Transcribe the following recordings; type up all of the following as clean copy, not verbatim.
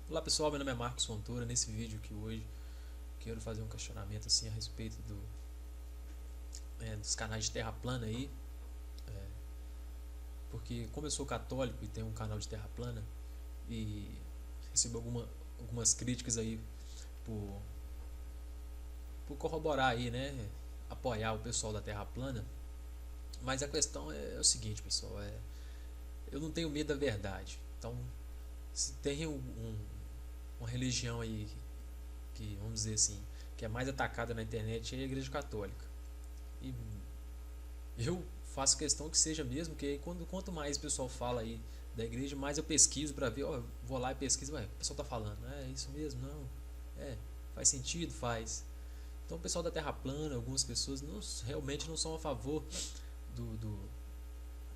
Olá pessoal, meu nome é Marcos Fontoura. Nesse vídeo aqui hoje quero fazer um questionamento assim a respeito dos canais de terra plana aí, porque como eu sou católico e tenho um canal de terra plana e recebo algumas críticas aí por, por corroborar aí, né, apoiar o pessoal da terra plana, mas a questão é o seguinte, pessoal, eu não tenho medo da verdade. Então, se tem uma religião aí que, vamos dizer assim, que é mais atacada na internet é a Igreja Católica. E eu faço questão que seja mesmo, que aí quanto mais o pessoal fala aí da igreja, mais eu pesquiso para ver, ó, vou lá e pesquiso, ué, o pessoal tá falando, é isso mesmo? Não. É, faz sentido? Faz. Então o pessoal da Terra plana, algumas pessoas realmente não são a favor do, do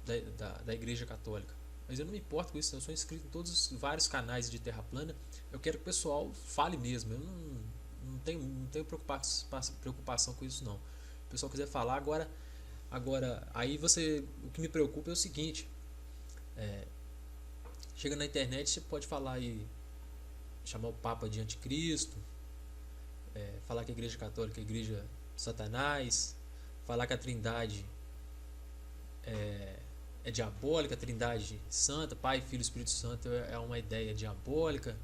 da Igreja Católica. Mas eu não me importo com isso, eu sou inscrito em todos os vários canais de Terra plana. Eu quero que o pessoal fale mesmo. Eu não tenho preocupação com isso não. Se o pessoal quiser falar agora aí o que me preocupa é o seguinte: chega na internet, você pode falar aí, chamar o Papa de anticristo, falar que a Igreja Católica é a Igreja de Satanás, falar que a Trindade é diabólica, a Trindade Santa, Pai, Filho e Espírito Santo é uma ideia diabólica.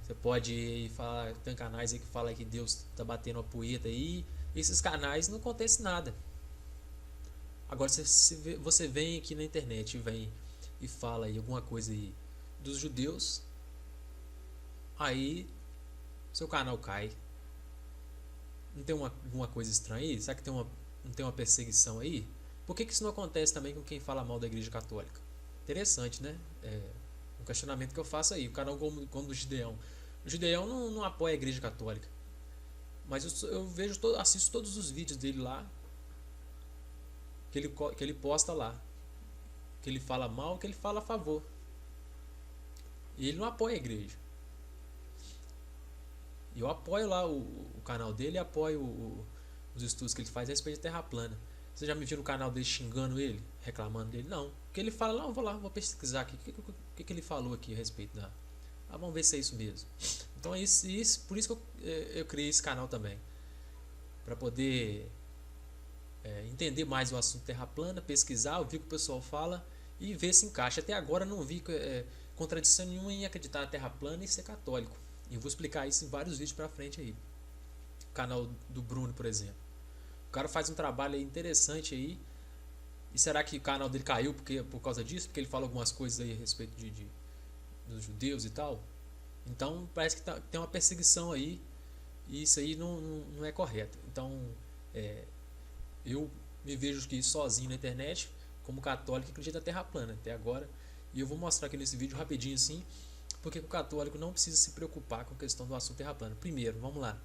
Você pode falar, tem canais aí que fala que Deus está batendo uma poeta aí. Esses canais não acontece nada. Agora se você vem aqui na internet e vem e fala aí alguma coisa aí dos judeus, aí seu canal cai. Não tem alguma coisa estranha aí? Será que não tem uma perseguição aí? Por que isso não acontece também com quem fala mal da Igreja Católica? Interessante, né? Um questionamento que eu faço aí. O canal como do Gideão. O Gideão não apoia a Igreja Católica. Mas eu vejo, assisto todos os vídeos dele lá, que ele posta lá. Que ele fala mal, que ele fala a favor. E ele não apoia a igreja. E eu apoio lá o canal dele e apoio os estudos que ele faz a respeito de terra plana. Você já me viu no canal dele xingando ele, reclamando dele? Não. Porque ele fala, não, vou lá, vou pesquisar aqui. O que ele falou aqui a respeito da. Ah, vamos ver se é isso mesmo. Então é isso por isso que eu criei esse canal também. Para poder entender mais o assunto terra plana, pesquisar, ouvir o que o pessoal fala e ver se encaixa. Até agora não vi contradição nenhuma em acreditar na terra plana e ser católico. E eu vou explicar isso em vários vídeos pra frente aí. O canal do Bruno, por exemplo. O cara faz um trabalho aí interessante aí. E será que o canal dele caiu por causa disso? Porque ele fala algumas coisas aí a respeito dos judeus e tal. Então parece que tem uma perseguição aí. E isso aí não é correto. Então eu me vejo aqui sozinho na internet, como católico que acredita na terra plana até agora. E eu vou mostrar aqui nesse vídeo rapidinho assim, porque o católico não precisa se preocupar com a questão do assunto terra plana. Primeiro, vamos lá.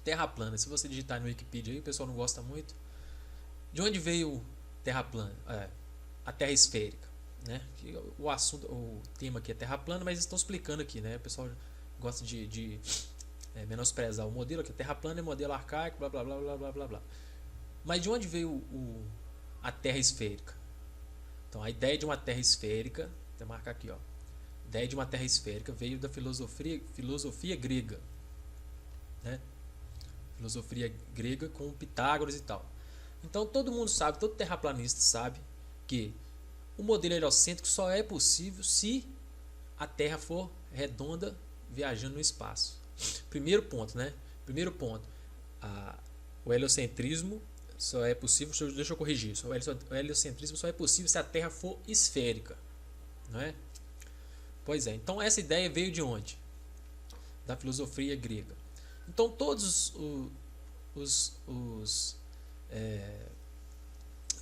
Terra plana, se você digitar no Wikipedia aí, o pessoal não gosta muito. De onde veio terra plana? A terra esférica, né? O assunto, o tema aqui é terra plana, mas estão explicando aqui, né? O pessoal gosta de menosprezar o modelo, que a terra plana é modelo arcaico, blá blá blá blá blá blá blá. Mas de onde veio a terra esférica? Então, a ideia de uma terra esférica, vou marcar aqui, ó. A ideia de uma terra esférica veio da filosofia grega, né? Filosofia grega com Pitágoras e tal. Então, todo mundo sabe, todo terraplanista sabe que o modelo heliocêntrico só é possível se a Terra for redonda viajando no espaço. Primeiro ponto, né? Primeiro ponto, o heliocentrismo só é possível, deixa eu corrigir isso. O heliocentrismo só é possível se a Terra for esférica, não é? Pois é, então essa ideia veio de onde? Da filosofia grega. Então todos os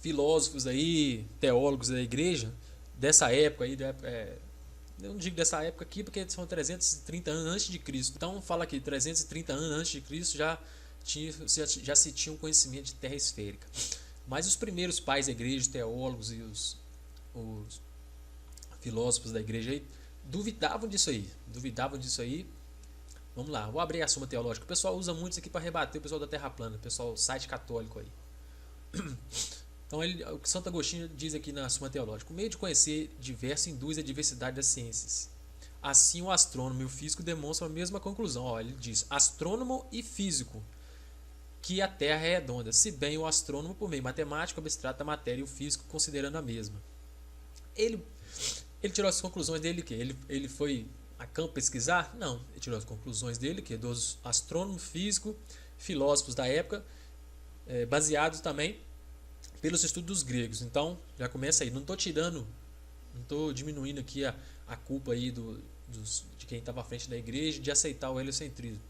filósofos aí, teólogos da igreja, dessa época aí, eu não digo dessa época aqui porque são 330 anos antes de Cristo. Então fala aqui, 330 anos antes de Cristo já se tinha um conhecimento de terra esférica. Mas os primeiros pais da igreja, teólogos e os filósofos da igreja aí, duvidavam disso aí. Vamos lá, vou abrir a Suma Teológica. O pessoal usa muito isso aqui para rebater o pessoal da Terra plana, o pessoal site católico aí. Então o que Santo Agostinho diz aqui na Suma Teológica: o meio de conhecer diverso induz a diversidade das ciências. Assim, o astrônomo e o físico demonstram a mesma conclusão. Ó, ele diz, astrônomo e físico, que a Terra é redonda, se bem o astrônomo, por meio matemático, abstrata a matéria e o físico considerando a mesma. Ele tirou as conclusões dele que ele foi a campo pesquisar? Não, ele tirou as conclusões dele que dos astrônomos, físicos, filósofos da época, baseados também pelos estudos dos gregos. Então, já começa aí. Não estou diminuindo aqui a culpa aí de quem estava à frente da igreja de aceitar o heliocentrismo.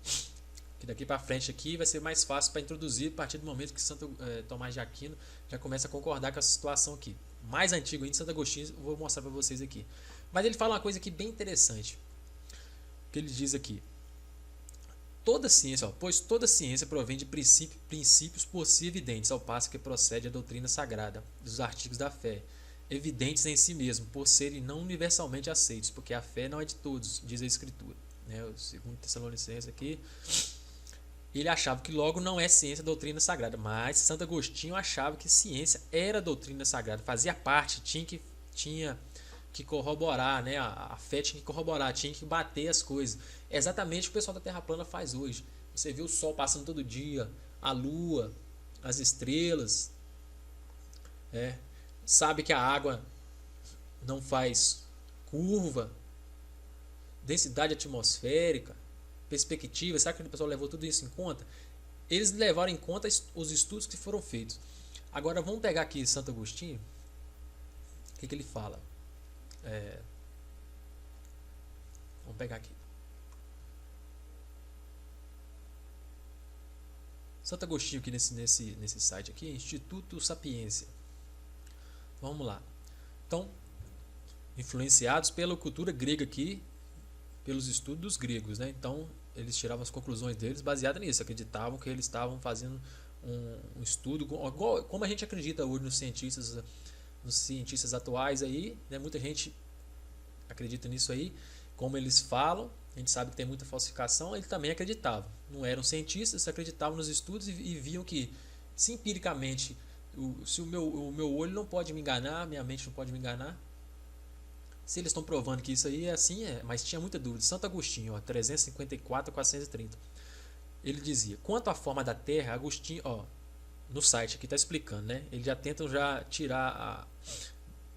Que daqui para frente aqui vai ser mais fácil para introduzir a partir do momento que Santo Tomás de Aquino já começa a concordar com essa situação aqui. Mais antigo ainda, Santo Agostinho, eu vou mostrar para vocês aqui. Mas ele fala uma coisa aqui bem interessante. Que ele diz aqui: toda ciência, pois toda ciência provém de princípios por si evidentes, ao passo que procede a doutrina sagrada, dos artigos da fé, evidentes em si mesmo, por serem não universalmente aceitos, porque a fé não é de todos, diz a Escritura. O segundo Tessalonicenses aqui, ele achava que logo não é ciência a doutrina sagrada, mas Santo Agostinho achava que ciência era doutrina sagrada, fazia parte, tinha que corroborar, né? A fé tinha que corroborar, tinha que bater as coisas. É exatamente o que o pessoal da Terra plana faz hoje. Você vê o sol passando todo dia, a lua, as estrelas, sabe que a água não faz curva, densidade atmosférica, perspectiva. Sabe que o pessoal levou tudo isso em conta? Eles levaram em conta os estudos que foram feitos. Agora vamos pegar aqui Santo Agostinho. O que ele fala? Vamos pegar aqui. Santo Agostinho aqui nesse site aqui, Instituto Sapiência. Vamos lá. Então, influenciados pela cultura grega aqui, pelos estudos dos gregos, né? Então, eles tiravam as conclusões deles baseadas nisso, acreditavam que eles estavam fazendo um estudo, como a gente acredita hoje nos cientistas atuais aí, né? Muita gente acredita nisso aí, como eles falam, a gente sabe que tem muita falsificação, eles também acreditavam. Não eram cientistas, acreditavam nos estudos e viam que, se empiricamente, se o meu olho não pode me enganar, minha mente não pode me enganar, se eles estão provando que isso aí é assim, mas tinha muita dúvida. Santo Agostinho, 354 a 430, ele dizia, quanto à forma da Terra, Agostinho, no site aqui está explicando, né? Eles já tentam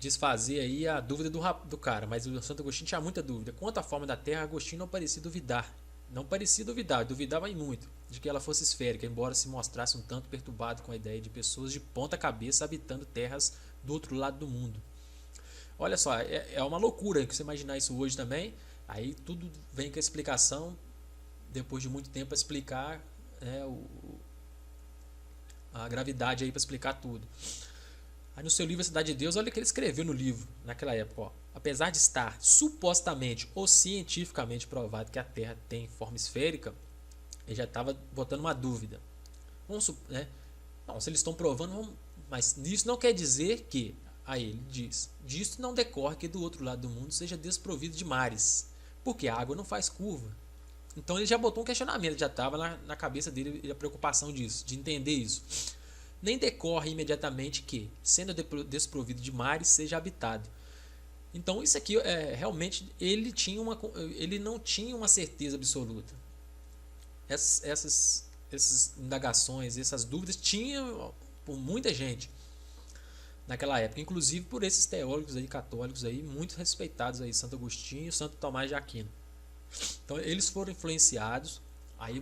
desfazer aí a dúvida do cara, mas o Santo Agostinho tinha muita dúvida. Quanto à forma da Terra, Agostinho não parecia duvidar, duvidava em muito de que ela fosse esférica, embora se mostrasse um tanto perturbado com a ideia de pessoas de ponta cabeça habitando terras do outro lado do mundo. Olha só, é uma loucura que você imaginar isso hoje também. Aí tudo vem com a explicação, depois de muito tempo, a explicar a gravidade aí para explicar tudo. Aí no seu livro A Cidade de Deus, olha o que ele escreveu no livro naquela época. Apesar de estar supostamente ou cientificamente provado que a Terra tem forma esférica, ele já estava botando uma dúvida. Né? Não, se eles estão provando, mas isso não quer dizer que, aí ele diz, disto não decorre que do outro lado do mundo seja desprovido de mares, porque a água não faz curva. Então ele já botou um questionamento, já estava na cabeça dele a preocupação disso, de entender isso. Nem decorre imediatamente que, sendo desprovido de mares, seja habitado. Então isso aqui realmente ele não tinha uma certeza absoluta. Essas indagações, essas dúvidas tinham por muita gente naquela época, inclusive por esses teólogos aí, católicos aí, muito respeitados aí, Santo Agostinho e Santo Tomás de Aquino. Então eles foram influenciados. Aí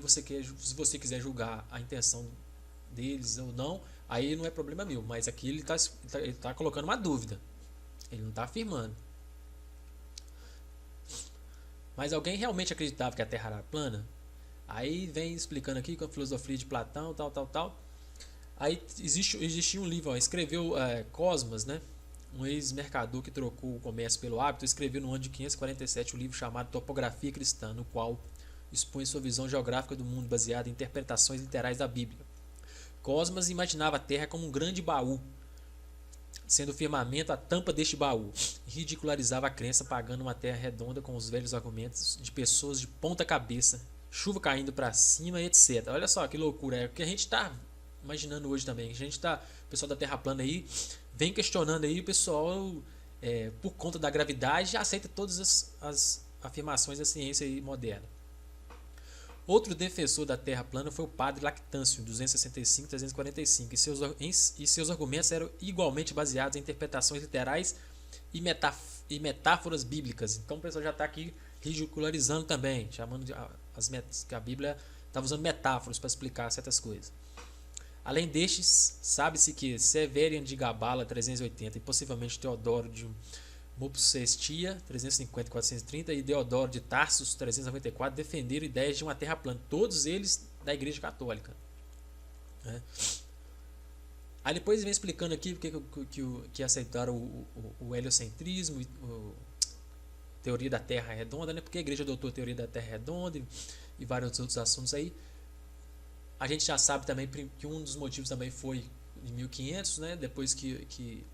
se você quiser julgar a intenção deles ou não, aí não é problema meu, mas aqui ele está colocando uma dúvida, ele não está afirmando. Mas alguém realmente acreditava que a Terra era plana? Aí vem explicando aqui com a filosofia de Platão, tal. Aí existia um livro, escreveu Cosmas, né? Um ex-mercador que trocou o comércio pelo hábito, escreveu no ano de 547 um livro chamado Topografia Cristã, no qual expõe sua visão geográfica do mundo baseada em interpretações literais da Bíblia. Cosmas imaginava a Terra como um grande baú, sendo o firmamento a tampa deste baú. Ridicularizava a crença pagando uma Terra redonda com os velhos argumentos de pessoas de ponta cabeça, chuva caindo para cima, etc. Olha só que loucura, é o que a gente está imaginando hoje também. O pessoal da Terra plana aí vem questionando aí, o pessoal por conta da gravidade aceita todas as afirmações da ciência aí moderna. Outro defensor da Terra plana foi o padre Lactâncio, 265-345, e seus argumentos eram igualmente baseados em interpretações literais e metáforas bíblicas. Então o pessoal já está aqui ridicularizando também, chamando que a Bíblia estava usando metáforas para explicar certas coisas. Além destes, sabe-se que Severian de Gabala, 380, e possivelmente Teodoro de Mopsuestia, 350-430, e Deodoro de Tarsus, 394, defenderam ideias de uma terra plana, todos eles da Igreja Católica. Aí depois vem explicando aqui que aceitaram o heliocentrismo, teoria da Terra redonda, né? Porque a Igreja adotou a teoria da Terra redonda e vários outros assuntos aí. A gente já sabe também que um dos motivos também foi em 1500, né? Depois que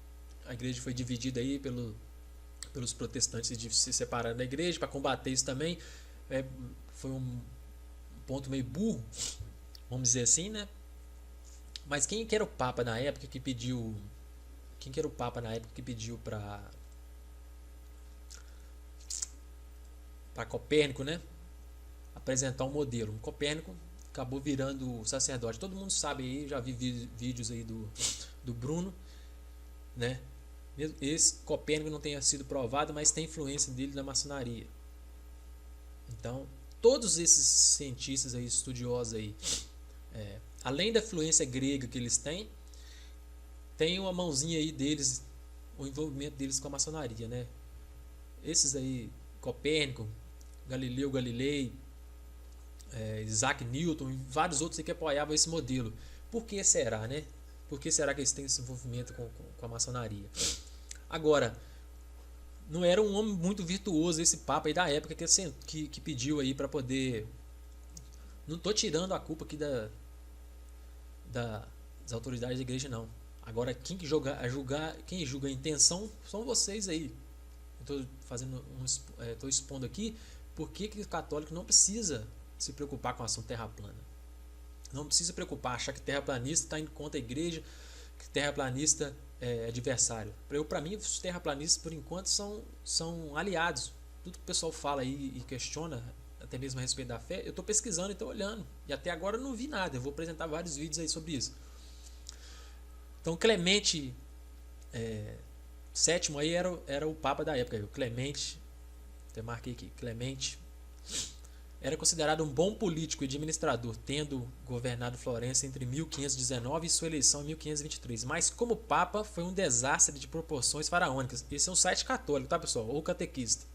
a Igreja foi dividida aí pelos protestantes e se separando da Igreja para combater isso também. Foi um ponto meio burro, vamos dizer assim, né? Mas quem que era o Papa na época que pediu? Quem que era o Papa na época que pediu para Copérnico, né? Apresentar um modelo. Copérnico acabou virando sacerdote. Todo mundo sabe aí, já vi vídeos aí do Bruno, né? Esse Copérnico não tenha sido provado, mas tem influência dele na maçonaria. Então, todos esses cientistas aí, estudiosos aí, além da influência grega que eles têm, tem uma mãozinha aí deles, o envolvimento deles com a maçonaria, né? Esses aí, Copérnico, Galileu Galilei, Isaac Newton e vários outros aí que apoiavam esse modelo. Por que será, né? Por que será que eles têm esse envolvimento com a maçonaria? Agora, não era um homem muito virtuoso esse Papa aí da época que pediu aí para poder... Não estou tirando a culpa aqui das autoridades da igreja, não. Agora, quem julga a intenção são vocês aí. Estou expondo aqui por que o católico não precisa se preocupar com a ação terra plana. Não precisa se preocupar, achar que terraplanista está indo contra a igreja, que terraplanista é adversário. Para mim, os terraplanistas, por enquanto, são aliados. Tudo que o pessoal fala aí e questiona, até mesmo a respeito da fé, eu estou pesquisando e estou olhando. E até agora eu não vi nada. Eu vou apresentar vários vídeos aí sobre isso. Então, Clemente VII aí era o Papa da época. O Clemente, até marquei aqui, Clemente era considerado um bom político e administrador, tendo governado Florença entre 1519 e sua eleição em 1523. Mas como Papa foi um desastre de proporções faraônicas. Esse é um site católico, tá, pessoal? Ou catequista.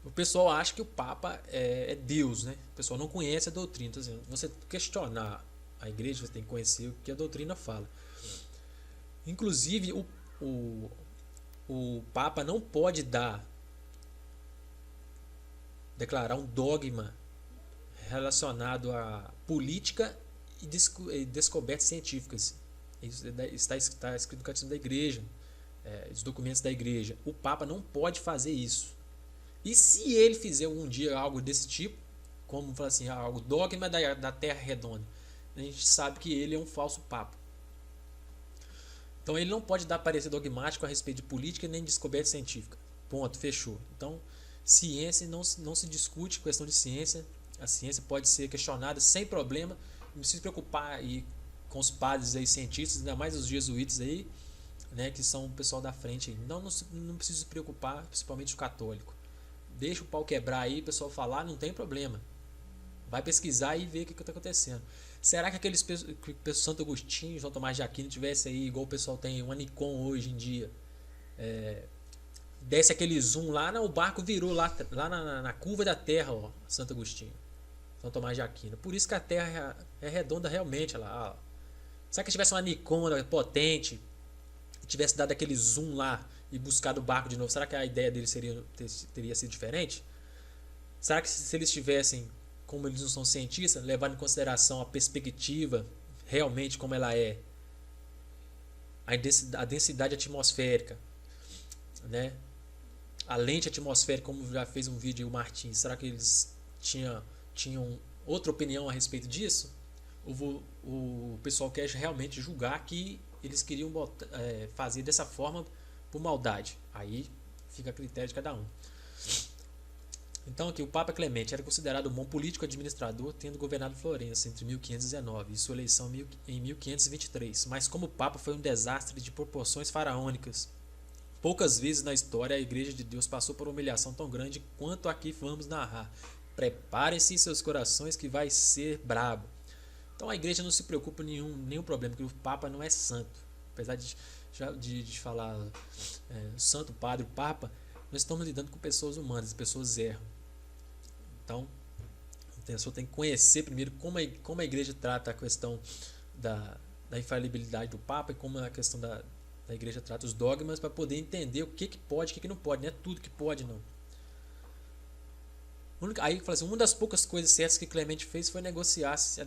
O pessoal acha que o Papa é Deus, né? O pessoal não conhece a doutrina. Então, assim, você questionar a igreja, você tem que conhecer o que a doutrina fala. Inclusive, o Papa não pode declarar um dogma relacionado à política e descobertas científicas. Isso está escrito no Catecismo da Igreja, os documentos da Igreja. O Papa não pode fazer isso. E se ele fizer um dia algo desse tipo, como falar assim, algo dogma da Terra redonda, a gente sabe que ele é um falso Papa. Então ele não pode dar parecer dogmático a respeito de política nem de descoberta científica. Ponto, fechou. Então, ciência não se discute questão de ciência. A ciência pode ser questionada sem problema. Não precisa se preocupar aí com os padres aí, cientistas, ainda mais os jesuítas aí, né, que são o pessoal da frente aí. Não precisa se preocupar, principalmente o católico. Deixa o pau quebrar aí, o pessoal falar, não tem problema. Vai pesquisar e ver o que está acontecendo. Será que aqueles Santo Agostinho, São Tomás de Aquino tivesse aí, igual o pessoal tem uma Nikon hoje em dia, desce aquele zoom lá, o barco virou lá na curva da Terra, ó, Santo Agostinho, São Tomás de Aquino. Por isso que a Terra é redonda realmente. Lá, ó. Será que tivesse uma Nikon potente e tivesse dado aquele zoom lá e buscado o barco de novo? Será que a ideia deles teria sido diferente? Será que se eles tivessem, como eles não são cientistas, levando em consideração a perspectiva realmente como ela é, a densidade atmosférica, né? A lente atmosférica, como já fez um vídeo o Martins, será que eles tinham outra opinião a respeito disso? O pessoal quer realmente julgar que eles queriam fazer dessa forma por maldade. Aí fica a critério de cada um. Então aqui o Papa Clemente era considerado um bom político administrador, tendo governado Florença entre 1519 e sua eleição em 1523, mas como Papa foi um desastre de proporções faraônicas. Poucas vezes na história a Igreja de Deus passou por uma humilhação tão grande quanto aqui vamos narrar. Preparem-se em seus corações que vai ser brabo. Então a Igreja não se preocupa com nenhum problema, porque o Papa não é santo. Apesar de falar santo, padre, Papa, nós estamos lidando com pessoas humanas, pessoas erram. Então a pessoa tem que conhecer primeiro como a Igreja trata a questão da infalibilidade do Papa e como a questão da Igreja trata os dogmas, para poder entender o que pode e o que não pode. Não é tudo que pode, não. Aí fala assim, uma das poucas coisas certas que Clemente fez foi negar-se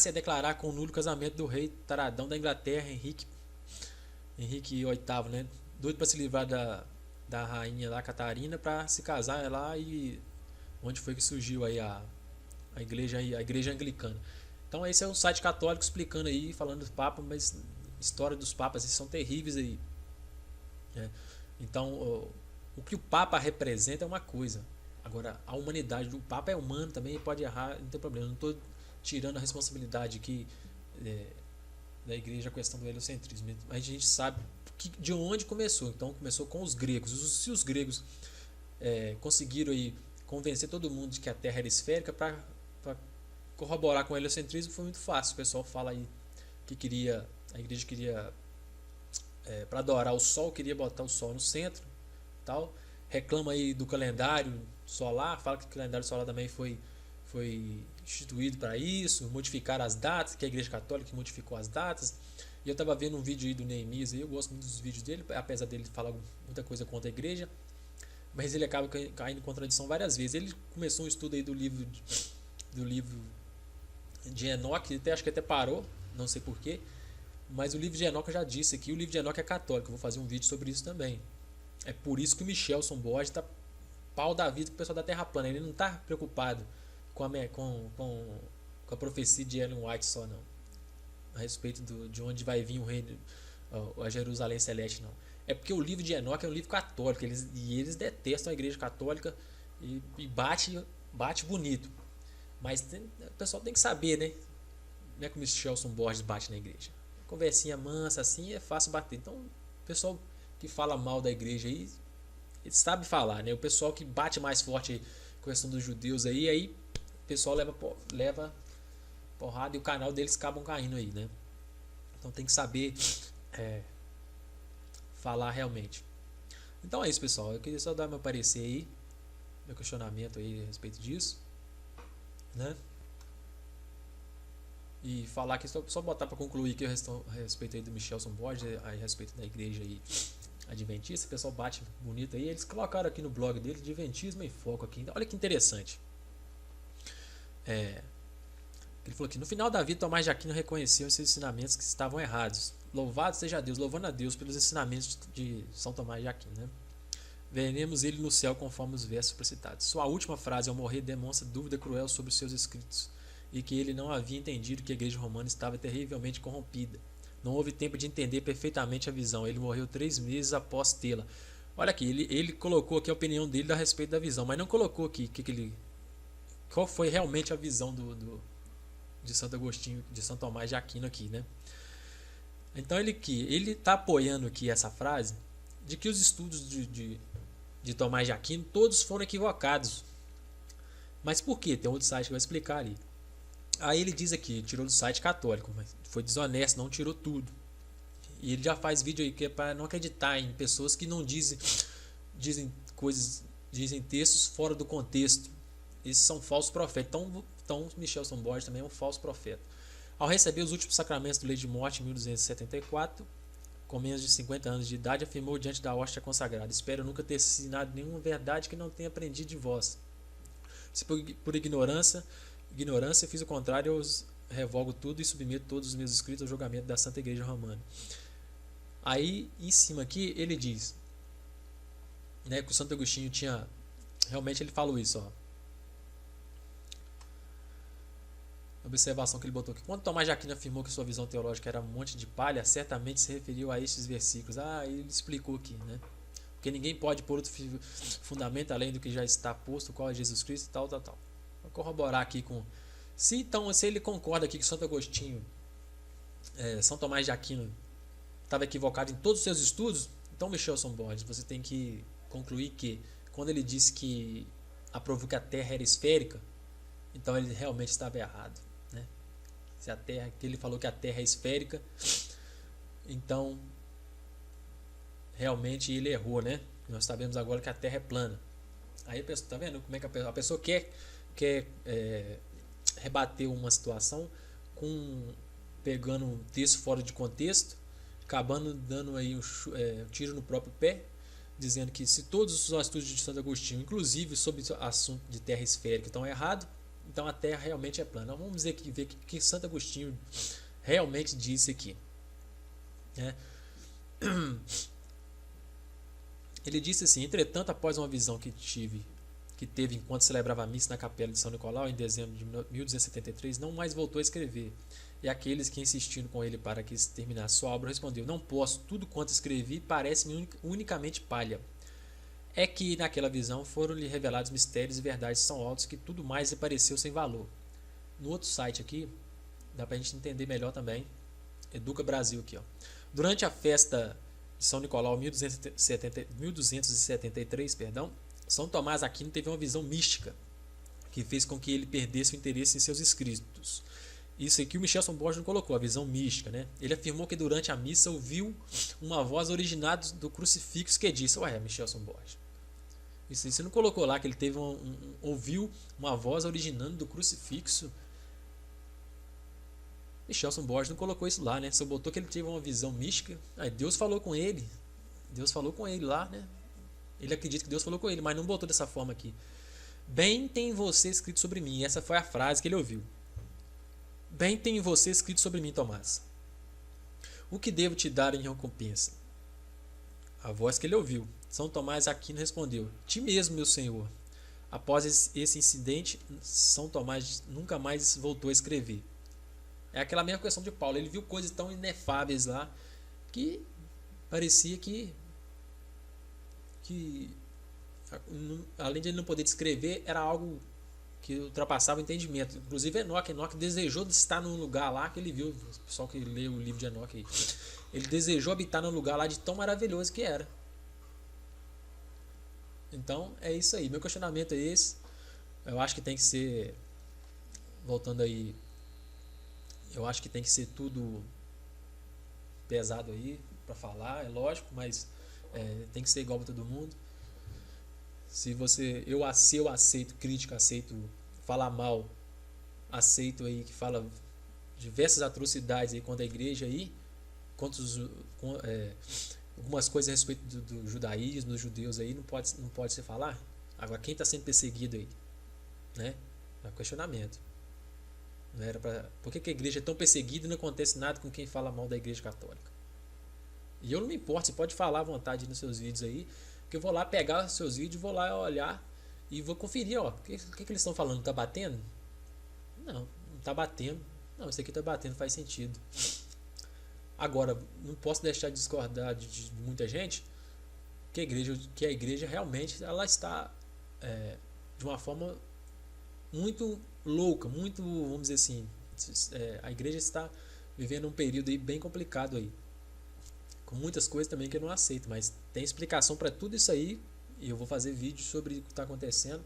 a declarar com o nulo casamento do rei taradão da Inglaterra, Henrique VIII, né? Doido para se livrar da rainha lá, Catarina, para se casar lá, e onde foi que surgiu aí a igreja anglicana. Então esse é um site católico explicando aí, falando dos papas, mas história dos papas são terríveis aí, né? Então o que o Papa representa é uma coisa. Agora, a humanidade do Papa é humano também, pode errar, não tem problema. Não estou tirando a responsabilidade aqui da Igreja, a questão do heliocentrismo. A gente sabe de onde começou. Então, começou com os gregos. Se os gregos conseguiram aí convencer todo mundo de que a Terra era esférica, para corroborar com o heliocentrismo foi muito fácil. O pessoal fala aí que a Igreja queria, para adorar o Sol, queria botar o Sol no centro, tal. Reclama aí do calendário solar, fala que o calendário solar também foi instituído para isso, modificar as datas, que a Igreja Católica modificou as datas. E eu estava vendo um vídeo aí do Neemias, eu gosto muito dos vídeos dele, apesar dele falar muita coisa contra a Igreja, mas ele acaba caindo em contradição várias vezes. Ele começou um estudo aí do livro de Enoque, acho que até parou, não sei porquê, mas o livro de Enoque eu já disse aqui, o livro de Enoque é católico, eu vou fazer um vídeo sobre isso também. É por isso que o Michelson Borges está pau da vida com o pessoal da Terra plana. Ele não está preocupado com a profecia de Ellen White só, não. A respeito de onde vai vir o reino, a Jerusalém Celeste, não. É porque o livro de Enoque é um livro católico. Eles detestam a Igreja Católica e bate bonito. Mas o pessoal tem que saber, né? Não é que o Michelson Borges bate na igreja. Conversinha mansa assim é fácil bater. Então, o pessoal que fala mal da igreja aí, ele sabe falar, né? O pessoal que bate mais forte com a questão dos judeus aí o pessoal leva porrada e o canal deles acabam caindo aí, né? Então tem que saber falar realmente. Então é isso, pessoal. Eu queria só dar meu parecer aí, meu questionamento aí a respeito disso, né? E falar aqui, só botar para concluir aqui a respeito aí do Michelson Borges, a respeito da igreja aí adventista. O pessoal bate bonito aí. Eles colocaram aqui no blog dele Adventismo em Foco aqui. Olha que interessante. Ele falou aqui: no final da vida, Tomás de Aquino reconheceu esses ensinamentos que estavam errados. Louvado seja Deus, louvando a Deus pelos ensinamentos de São Tomás de Aquino, né? Veremos ele no céu conforme os versos precitados. Sua última frase ao morrer demonstra dúvida cruel sobre os seus escritos e que ele não havia entendido que a igreja romana estava terrivelmente corrompida. Não houve tempo de entender perfeitamente a visão. Ele morreu 3 meses após tê-la. Olha aqui, ele colocou aqui a opinião dele a respeito da visão, mas não colocou aqui qual foi realmente a visão de Santo Agostinho, de São Tomás de Aquino aqui, né? Então ele está apoiando aqui essa frase de que os estudos de Tomás de Aquino todos foram equivocados. Mas por quê? Tem outro site que vai explicar ali. Aí ele diz aqui, tirou do site católico, mas foi desonesto, não tirou tudo. E ele já faz vídeo aí que é para não acreditar em pessoas que não dizem coisas, dizem textos fora do contexto. Esses são falsos profetas. Então Michelson Borges também é um falso profeta. Ao receber os últimos sacramentos do leito de morte em 1274, com menos de 50 anos de idade, afirmou diante da hóstia consagrada: espero nunca ter ensinado nenhuma verdade que não tenha aprendido de vós. Se por ignorância fiz o contrário, eu os revogo tudo e submeto todos os meus escritos ao julgamento da Santa Igreja Romana. Aí, em cima aqui, ele diz, né, que o Santo Agostinho tinha... Realmente ele falou isso, ó. Observação que ele botou aqui. Quando Tomás de Aquino afirmou que sua visão teológica era um monte de palha, certamente se referiu a estes versículos. Ele explicou aqui, né? Porque ninguém pode pôr outro fundamento além do que já está posto, qual é Jesus Cristo e tal. Vou corroborar aqui com... Se ele concorda aqui que Santo Agostinho, São Tomás de Aquino, estava equivocado em todos os seus estudos, então, Michelson Borges, você tem que concluir que quando ele disse que aprovou que a Terra era esférica, então ele realmente estava errado, né? Se a Terra, que ele falou que a Terra é esférica, então realmente ele errou, né? Nós sabemos agora que a Terra é plana. Aí a pessoa, tá vendo como é que a pessoa quer rebater uma situação pegando um texto fora de contexto, acabando dando aí um tiro no próprio pé, dizendo que se todos os estudos de Santo Agostinho, inclusive sobre o assunto de terra esférica, estão errados, então a Terra realmente é plana. Então, vamos ver o que Santo Agostinho realmente disse aqui, né? Ele disse assim: entretanto, após uma visão que teve enquanto celebrava a missa na capela de São Nicolau em dezembro de 1273, não mais voltou a escrever. E aqueles que insistiram com ele para que terminasse sua obra respondeu: não posso, tudo quanto escrevi parece-me unicamente palha. É que naquela visão foram-lhe revelados mistérios e verdades tão altos que tudo mais lhe pareceu sem valor. No outro site aqui, dá para a gente entender melhor também, Educa Brasil aqui, ó. Durante a festa de São Nicolau 1273, São Tomás Aquino teve uma visão mística que fez com que ele perdesse o interesse em seus escritos. Isso aqui o Michelson Borges não colocou, a visão mística, né? Ele afirmou que durante a missa ouviu uma voz originada do crucifixo que disse: ué, Michelson Borges, isso você não colocou lá que ele teve ouviu uma voz originando do crucifixo? Michelson Borges não colocou isso lá, né? Só botou que ele teve uma visão mística. Aí Deus falou com ele. Deus falou com ele lá, né? Ele acredita que Deus falou com ele, mas não botou dessa forma aqui. Bem tem você escrito sobre mim. Essa foi a frase que ele ouviu. Bem tem você escrito sobre mim, Tomás. O que devo te dar em recompensa? A voz que ele ouviu. São Tomás Aquino respondeu: ti mesmo, meu senhor. Após esse incidente, São Tomás nunca mais voltou a escrever. É aquela mesma questão de Paulo. Ele viu coisas tão inefáveis lá que parecia que além de ele não poder descrever, era algo que ultrapassava o entendimento. Inclusive Enoque desejou estar num lugar lá que ele viu, o pessoal que lê o livro de Enoque aí, ele desejou habitar num lugar lá de tão maravilhoso que era. Então é isso aí, meu questionamento é esse. Eu acho que tem que ser, voltando aí, eu acho que tem que ser tudo pesado aí para falar, é lógico, mas tem que ser igual para todo mundo. Se eu aceito crítica, aceito falar mal, aceito aí que fala diversas atrocidades aí contra a igreja aí, algumas coisas a respeito do judaísmo, dos judeus aí, não pode se falar. Agora quem está sendo perseguido aí, né? É um questionamento. Não era para... Por que a igreja é tão perseguida e não acontece nada com quem fala mal da igreja católica? E eu não me importo, você pode falar à vontade nos seus vídeos aí, que eu vou lá pegar os seus vídeos, vou lá olhar e vou conferir, ó, o que eles estão falando? Tá batendo? Não tá batendo. Não, isso aqui tá batendo, faz sentido. Agora, não posso deixar de discordar de muita gente que a igreja realmente ela está de uma forma muito louca, muito, vamos dizer assim, a igreja está vivendo um período aí bem complicado aí, com muitas coisas também que eu não aceito, mas tem explicação para tudo isso aí, e eu vou fazer vídeo sobre o que está acontecendo,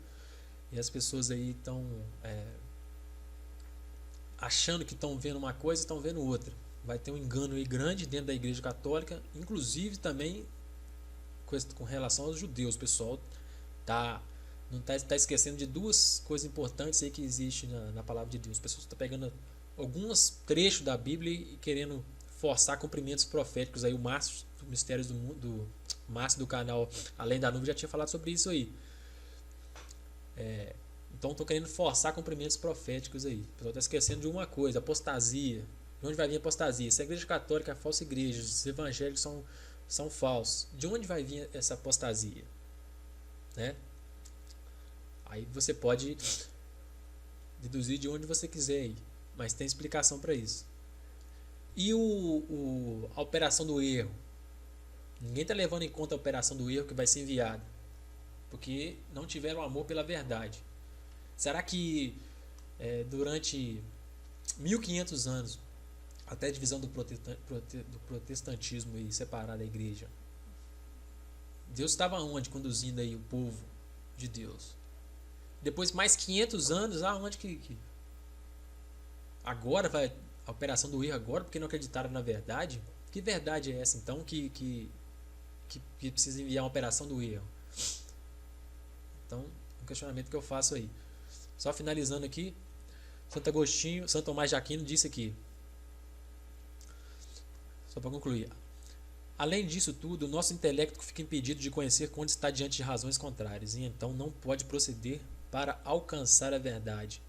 e as pessoas aí estão achando que estão vendo uma coisa e estão vendo outra. Vai ter um engano aí grande dentro da igreja católica, inclusive também com relação aos judeus. O pessoal não tá esquecendo de duas coisas importantes aí que existem na palavra de Deus. O pessoal está pegando alguns trechos da Bíblia e querendo forçar cumprimentos proféticos aí. O Márcio do Mistérios do Márcio do canal Além da Nuvem já tinha falado sobre isso aí. Então estão querendo forçar cumprimentos proféticos aí. O pessoal está esquecendo de uma coisa: apostasia. De onde vai vir a apostasia? Se a igreja católica é falsa igreja, os evangélicos são falsos, de onde vai vir essa apostasia? Né? Aí você pode deduzir de onde você quiser aí, mas tem explicação para isso. E a operação do erro? Ninguém está levando em conta a operação do erro que vai ser enviada, porque não tiveram amor pela verdade. Será que durante 1500 anos, até a divisão do protestantismo e separar da igreja, Deus estava onde conduzindo aí o povo de Deus? Depois mais 500 anos, aonde que agora vai a operação do erro agora, porque não acreditaram na verdade? Que verdade é essa então que precisa enviar uma operação do erro? Então, um questionamento que eu faço aí. Só finalizando aqui, Santo Tomás de Aquino disse aqui, só para concluir: além disso tudo, o nosso intelecto fica impedido de conhecer quando está diante de razões contrárias, e então não pode proceder para alcançar a verdade.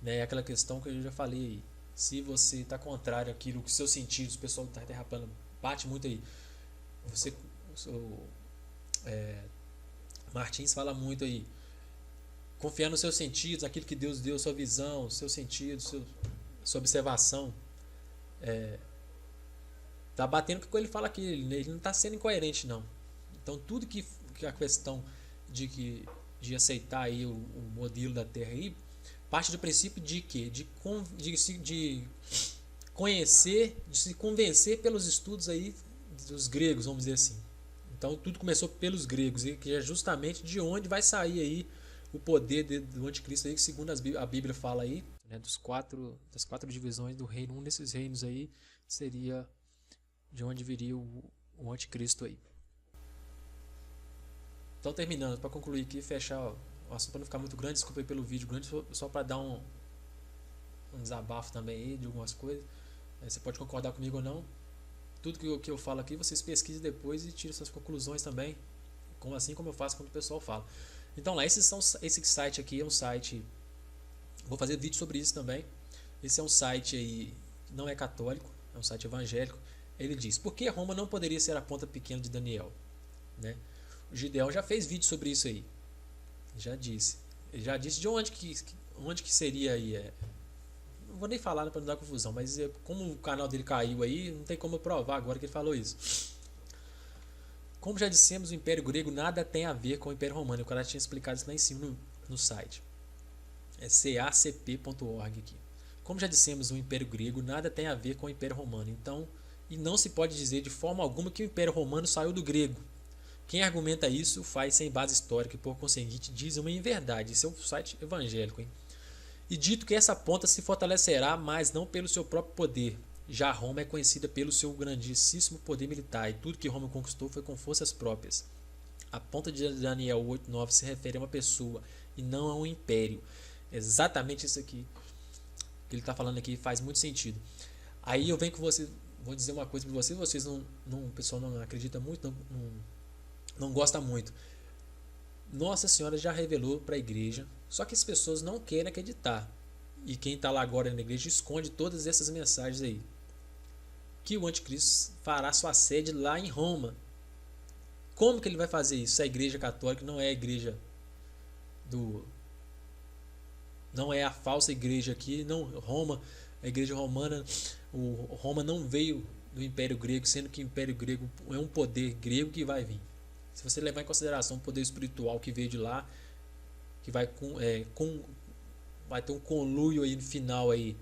É aquela questão que eu já falei aí. Se você está contrário àquilo que seus sentidos, o pessoal da Terra plana bate muito aí. Martins fala muito aí. Confiar nos seus sentidos, aquilo que Deus deu, sua visão, seus sentidos, sua observação. Tá batendo com o que ele fala aqui. Ele não está sendo incoerente, não. Então, tudo que a questão de aceitar aí o modelo da Terra aí, parte do princípio de quê? De conhecer, de se convencer pelos estudos aí dos gregos, vamos dizer assim. Então, tudo começou pelos gregos, e que é justamente de onde vai sair aí o poder do anticristo aí, que segundo a Bíblia fala aí, né, das quatro divisões do reino, um desses reinos aí seria de onde viria o anticristo aí. Então, terminando, para concluir aqui, fechar o assunto para não ficar muito grande, desculpa aí pelo vídeo grande, só para dar um desabafo também aí de algumas coisas. Você pode concordar comigo ou não. Tudo que eu falo aqui, vocês pesquisem depois e tirem suas conclusões também, assim como eu faço quando o pessoal fala. Então lá, esse site aqui é um site, vou fazer vídeo sobre isso também. Esse é um site aí, não é católico, é um site evangélico. Ele diz: por que Roma não poderia ser a ponta pequena de Daniel? Né? O Gideão já fez vídeo sobre isso aí. Ele já disse de onde que seria aí. Não vou nem falar para não dar confusão, mas como o canal dele caiu aí, não tem como eu provar agora que ele falou isso. Como já dissemos, o Império Grego nada tem a ver com o Império Romano. O cara tinha explicado isso lá em cima no site. É cacp.org aqui. Como já dissemos, o Império Grego nada tem a ver com o Império Romano. Então, e não se pode dizer de forma alguma que o Império Romano saiu do grego. Quem argumenta isso faz sem base histórica e, por conseguinte, diz uma inverdade. Isso é um site evangélico, hein? E dito que essa ponta se fortalecerá, mas não pelo seu próprio poder. Já Roma é conhecida pelo seu grandíssimo poder militar, e tudo que Roma conquistou foi com forças próprias. A ponta de Daniel 8:9 se refere a uma pessoa e não a um império. Exatamente isso aqui que ele está falando aqui faz muito sentido. Aí eu venho com você, vou dizer uma coisa para vocês o pessoal não acredita muito, não gosta muito. Nossa Senhora já revelou para a igreja, só que as pessoas não querem acreditar. E quem está lá agora na igreja esconde todas essas mensagens aí. Que o anticristo fará sua sede lá em Roma. Como que ele vai fazer isso? Se a igreja católica não é a igreja não é a falsa igreja aqui, não Roma, a igreja romana, Roma não veio do Império Grego, sendo que o Império Grego é um poder grego que vai vir. Se você levar em consideração o poder espiritual que veio de lá, que vai vai ter um conluio aí no final aí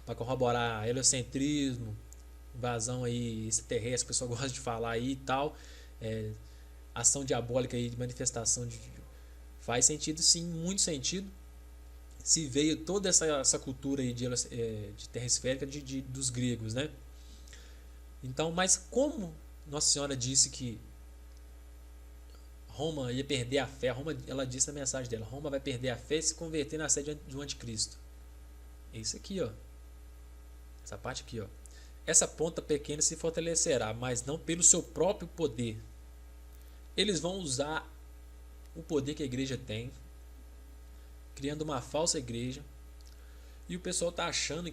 para corroborar heliocentrismo, invasão aí extraterrestre, o pessoal gosta de falar aí e tal, ação diabólica aí de manifestação faz sentido sim, muito sentido. Se veio toda essa cultura aí de terra esférica dos gregos, né? Então, mas como Nossa Senhora disse que Roma ia perder a fé, ela disse na mensagem dela, Roma vai perder a fé e se converter na sede do anticristo. É isso aqui, ó. Essa parte aqui, ó. Essa ponta pequena se fortalecerá, mas não pelo seu próprio poder. Eles vão usar o poder que a igreja tem, criando uma falsa igreja. E o pessoal está achando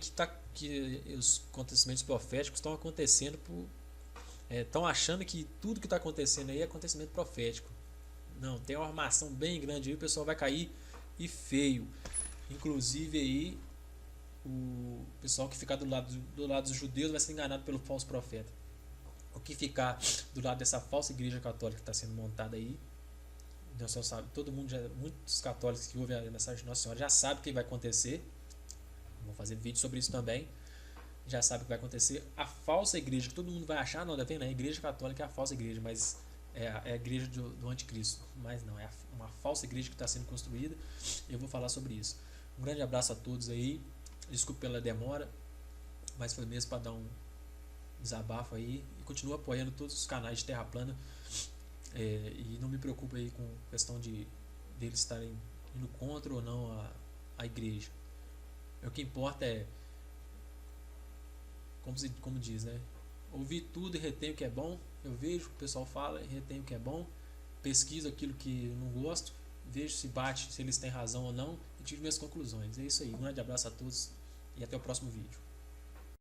que os acontecimentos proféticos estão acontecendo estão achando que tudo que está acontecendo aí é acontecimento profético. Não, tem uma armação bem grande aí, o pessoal vai cair e feio. Inclusive aí o pessoal que ficar do lado dos judeus vai ser enganado pelo falso profeta. O que ficar do lado dessa falsa igreja católica que está sendo montada aí, Deus só sabe, todo mundo muitos católicos que ouvem a mensagem de Nossa Senhora já sabem o que vai acontecer. Vou fazer vídeo sobre isso também. Já sabe o que vai acontecer. A falsa igreja, que todo mundo vai achar, não, tá vendo? A igreja católica é a falsa igreja, mas é a igreja do anticristo. Mas não, é uma falsa igreja que está sendo construída. Eu vou falar sobre isso. Um grande abraço a todos aí. Desculpe pela demora, mas foi mesmo para dar um desabafo aí. E continuo apoiando todos os canais de Terra Plana. E não me preocupo aí com a questão de deles estarem indo contra ou não a igreja. O que importa é, como diz, né? Ouvir tudo e retém o que é bom. Eu vejo o que o pessoal fala e retém o que é bom. Pesquiso aquilo que eu não gosto. Vejo se bate, se eles têm razão ou não. E tiro minhas conclusões. É isso aí. Um grande abraço a todos e até o próximo vídeo.